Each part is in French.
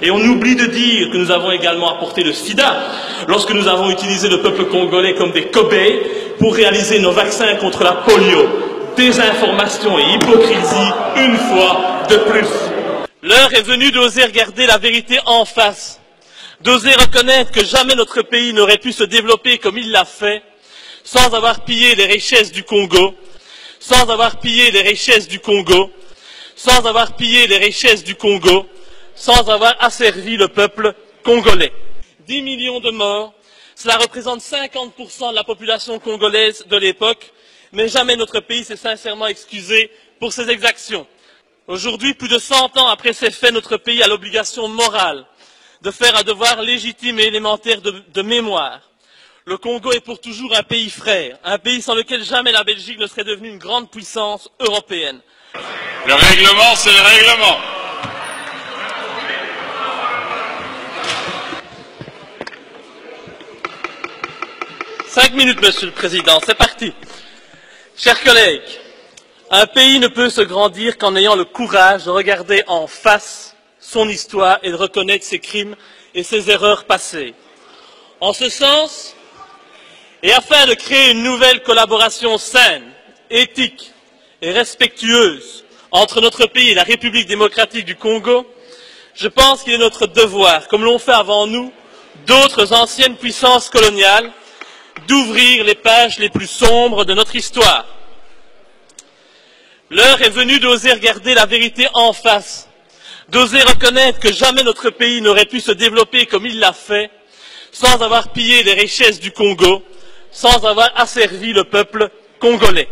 Et on oublie de dire que nous avons également apporté le sida lorsque nous avons utilisé le peuple congolais comme des cobayes pour réaliser nos vaccins contre la polio. Désinformation et hypocrisie une fois de plus. L'heure est venue d'oser regarder la vérité en face, d'oser reconnaître que jamais notre pays n'aurait pu se développer comme il l'a fait, sans avoir pillé les richesses du Congo, sans avoir pillé les richesses du Congo, sans avoir pillé les richesses du Congo, sans avoir asservi le peuple congolais. 10 millions de morts, cela représente 50% de la population congolaise de l'époque, mais jamais notre pays s'est sincèrement excusé pour ces exactions. Aujourd'hui, plus de 100 ans après ces faits, notre pays a l'obligation morale de faire un devoir légitime et élémentaire de mémoire. Le Congo est pour toujours un pays frère, un pays sans lequel jamais la Belgique ne serait devenue une grande puissance européenne. Le règlement, c'est le règlement. Cinq minutes, Monsieur le Président, c'est parti. Chers collègues, un pays ne peut se grandir qu'en ayant le courage de regarder en face son histoire et de reconnaître ses crimes et ses erreurs passées. En ce sens, et afin de créer une nouvelle collaboration saine, éthique et respectueuse entre notre pays et la République démocratique du Congo, je pense qu'il est notre devoir, comme l'ont fait avant nous d'autres anciennes puissances coloniales, d'ouvrir les pages les plus sombres de notre histoire. L'heure est venue d'oser regarder la vérité en face, d'oser reconnaître que jamais notre pays n'aurait pu se développer comme il l'a fait, sans avoir pillé les richesses du Congo, sans avoir asservi le peuple congolais.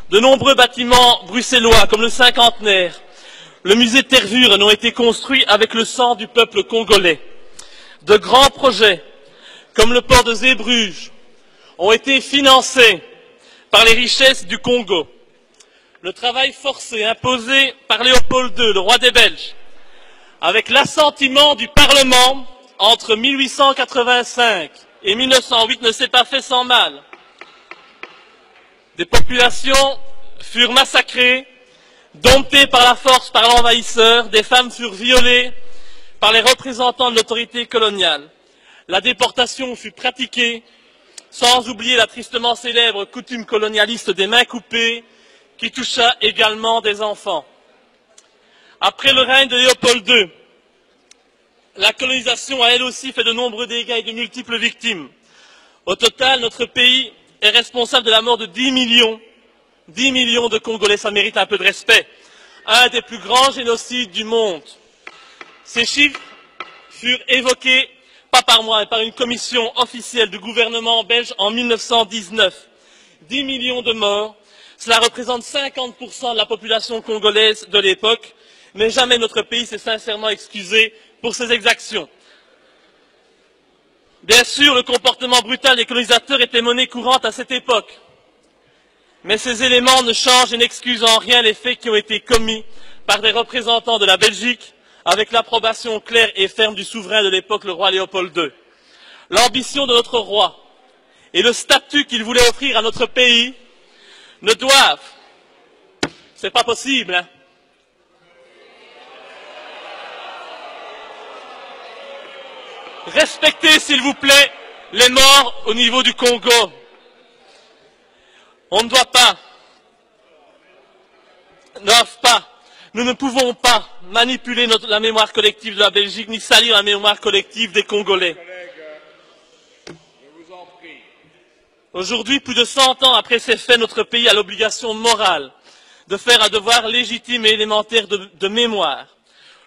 De nombreux bâtiments bruxellois, comme le Cinquantenaire, le musée de Tervuren, ont été construits avec le sang du peuple congolais. De grands projets, comme le port de Zeebrugge, ont été financés par les richesses du Congo. Le travail forcé imposé par Léopold II, le roi des Belges, avec l'assentiment du Parlement entre 1885 et 1908 ne s'est pas fait sans mal. Des populations furent massacrées, domptées par la force par l'envahisseur, des femmes furent violées par les représentants de l'autorité coloniale. La déportation fut pratiquée, sans oublier la tristement célèbre coutume colonialiste des mains coupées, qui toucha également des enfants. Après le règne de Léopold II, la colonisation a elle aussi fait de nombreux dégâts et de multiples victimes. Au total, notre pays est responsable de la mort de 10 millions de Congolais, ça mérite un peu de respect. Un des plus grands génocides du monde. Ces chiffres furent évoqués pas par moi, mais par une commission officielle du gouvernement belge en 1919. 10 millions de morts, cela représente 50% de la population congolaise de l'époque, mais jamais notre pays s'est sincèrement excusé pour ces exactions. Bien sûr, le comportement brutal des colonisateurs était monnaie courante à cette époque, mais ces éléments ne changent et n'excusent en rien les faits qui ont été commis par des représentants de la Belgique, avec l'approbation claire et ferme du souverain de l'époque, le roi Léopold II. L'ambition de notre roi et le statut qu'il voulait offrir à notre pays ne doivent, c'est pas possible, hein, respectez, s'il vous plaît, les morts au niveau du Congo. On ne doit pas, nous ne pouvons pas manipuler la mémoire collective de la Belgique, ni salir la mémoire collective des Congolais. Aujourd'hui, plus de 100 ans après ces faits, notre pays a l'obligation morale de faire un devoir légitime et élémentaire de mémoire.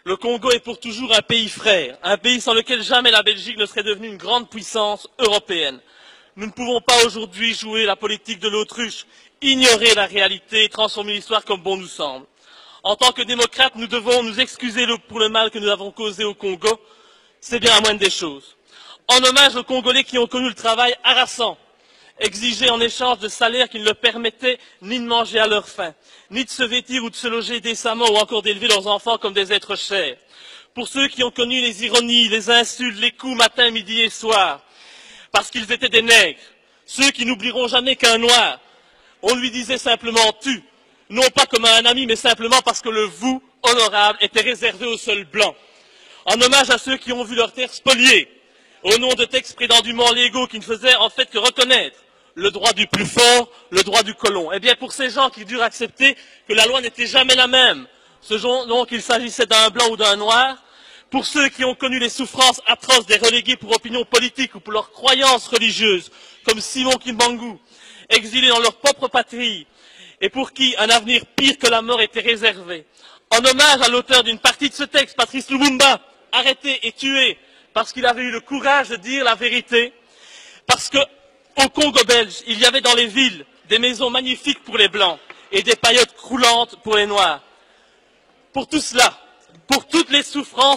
Le Congo est pour toujours un pays frère, un pays sans lequel jamais la Belgique ne serait devenue une grande puissance européenne. Nous ne pouvons pas aujourd'hui jouer la politique de l'autruche, ignorer la réalité et transformer l'histoire comme bon nous semble. En tant que démocrates, nous devons nous excuser pour le mal que nous avons causé au Congo. C'est bien la moindre des choses. En hommage aux Congolais qui ont connu le travail harassant, exigé en échange de salaires qui ne leur permettaient ni de manger à leur faim, ni de se vêtir ou de se loger décemment ou encore d'élever leurs enfants comme des êtres chers. Pour ceux qui ont connu les ironies, les insultes, les coups matin, midi et soir, parce qu'ils étaient des nègres, ceux qui n'oublieront jamais qu'un noir, on lui disait simplement « tu », non pas comme à un ami, mais simplement parce que le « vous » honorable était réservé aux seuls blancs. en hommage à ceux qui ont vu leurs terres spoliées, au nom de textes prétendument légaux qui ne faisaient en fait que reconnaître le droit du plus fort, le droit du colon. Eh bien, pour ces gens qui durent accepter que la loi n'était jamais la même, selon qu'il s'agissait d'un blanc ou d'un noir, pour ceux qui ont connu les souffrances atroces des relégués pour opinion politique ou pour leurs croyances religieuses, comme Simon Kimbangu, exilés dans leur propre patrie, et pour qui un avenir pire que la mort était réservé. En hommage à l'auteur d'une partie de ce texte, Patrice Lumumba, arrêté et tué parce qu'il avait eu le courage de dire la vérité, parce qu'au Congo belge, il y avait dans les villes des maisons magnifiques pour les Blancs et des paillotes croulantes pour les Noirs. Pour tout cela, pour toutes les souffrances